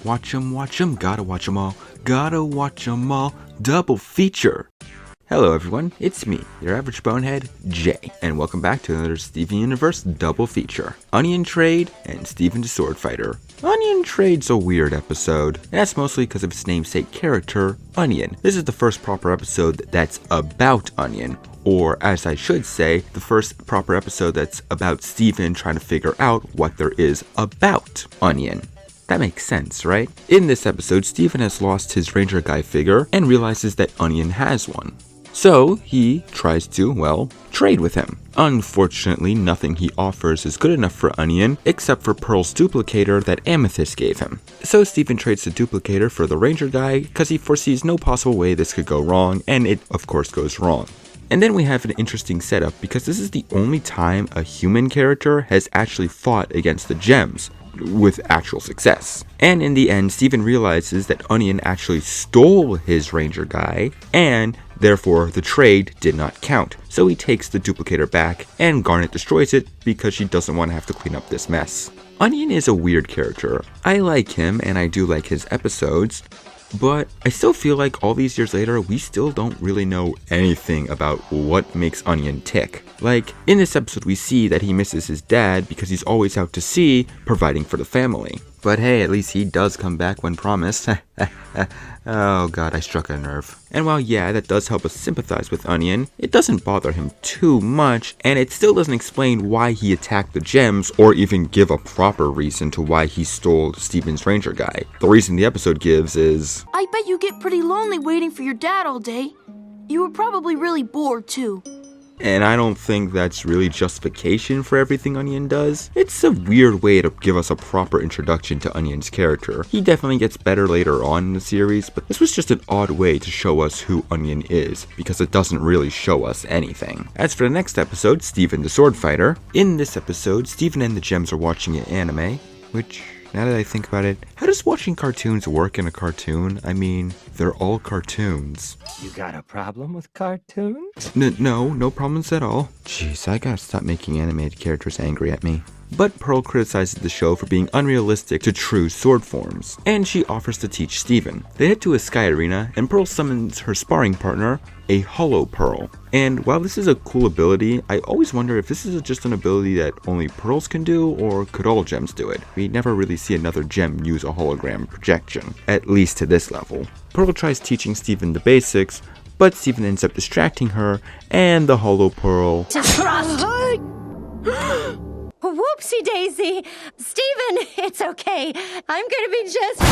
Watch 'em, gotta watch 'em all, gotta watch 'em all, double feature. Hello everyone, it's me, your average bonehead, Jay, and welcome back to another Steven Universe double feature. Onion Trade and Steven the Sword Fighter. Onion Trade's a weird episode, and that's mostly because of its namesake character, Onion. This is the first proper episode that's about Onion, or as I should say, the first proper episode that's about Steven trying to figure out what there is about Onion. That makes sense, right? In this episode, Steven has lost his Ranger Guy figure and realizes that Onion has one. So he tries to, trade with him. Unfortunately, nothing he offers is good enough for Onion, except for Pearl's duplicator that Amethyst gave him. So Steven trades the duplicator for the Ranger Guy, because he foresees no possible way this could go wrong, and it of course goes wrong. And then we have an interesting setup, because this is the only time a human character has actually fought against the gems, with actual success. And in the end, Steven realizes that Onion actually stole his Ranger Guy, and therefore the trade did not count. So he takes the duplicator back, and Garnet destroys it because she doesn't want to have to clean up this mess. Onion is a weird character. I like him, and I do like his episodes, but I still feel like all these years later, we still don't really know anything about what makes Onion tick. Like, in this episode we see that he misses his dad because he's always out to sea, providing for the family. But hey, at least he does come back when promised. Oh god, I struck a nerve. And while yeah, that does help us sympathize with Onion, it doesn't bother him too much, and it still doesn't explain why he attacked the gems, or even give a proper reason to why he stole Steven's Ranger Guy. The reason the episode gives is, I bet you get pretty lonely waiting for your dad all day. You were probably really bored too. And I don't think that's really justification for everything Onion does. It's a weird way to give us a proper introduction to Onion's character. He definitely gets better later on in the series, but this was just an odd way to show us who Onion is, because it doesn't really show us anything. As for the next episode, Steven the Sword Fighter. In this episode, Steven and the gems are watching an anime, which, now that I think about it, how does watching cartoons work in a cartoon? I mean, they're all cartoons. You got a problem with cartoons? No problems at all. Jeez, I gotta stop making animated characters angry at me. But Pearl criticizes the show for being unrealistic to true sword forms, and she offers to teach Steven. They head to a sky arena, and Pearl summons her sparring partner, a Hollow Pearl. And while this is a cool ability, I always wonder if this is just an ability that only Pearls can do, or could all gems do it? We never really see another gem use a hologram projection, at least to this level. Pearl tries teaching Steven the basics, but Steven ends up distracting her, and the Hollow Pearl... Whoopsie daisy! Steven, it's okay. I'm gonna be just...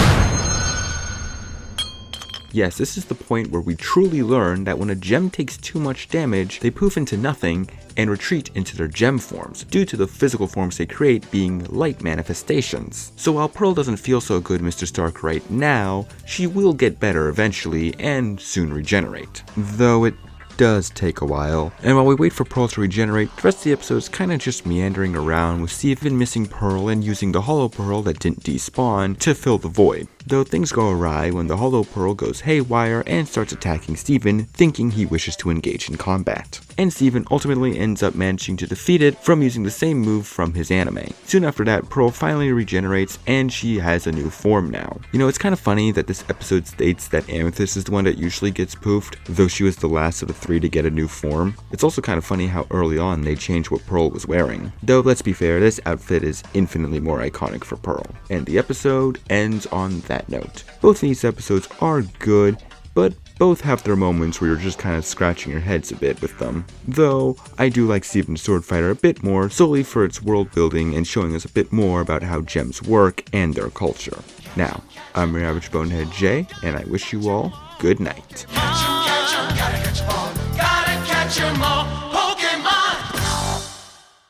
Yes, this is the point where we truly learn that when a gem takes too much damage, they poof into nothing and retreat into their gem forms, due to the physical forms they create being light manifestations. So while Pearl doesn't feel so good, Mr. Stark, right now, she will get better eventually and soon regenerate. Though it does take a while. And while we wait for Pearl to regenerate, the rest of the episode is kinda just meandering around, with Steven missing Pearl and using the Hollow Pearl that didn't despawn to fill the void. Though things go awry when the Hollow Pearl goes haywire and starts attacking Steven, thinking he wishes to engage in combat. And Steven ultimately ends up managing to defeat it from using the same move from his anime. Soon after that, Pearl finally regenerates and she has a new form now. You know, it's kind of funny that this episode states that Amethyst is the one that usually gets poofed, though she was the last of the three to get a new form. It's also kind of funny how early on they changed what Pearl was wearing. Though let's be fair, this outfit is infinitely more iconic for Pearl. And the episode ends on that note. Both of these episodes are good, but both have their moments where you're just kind of scratching your heads a bit with them. Though, I do like Steven the Sword Fighter a bit more, solely for its world building and showing us a bit more about how gems work and their culture. Now, I'm your average bonehead Jay, and I wish you all good night. Catch 'em, gotta catch 'em all, gotta catch 'em all.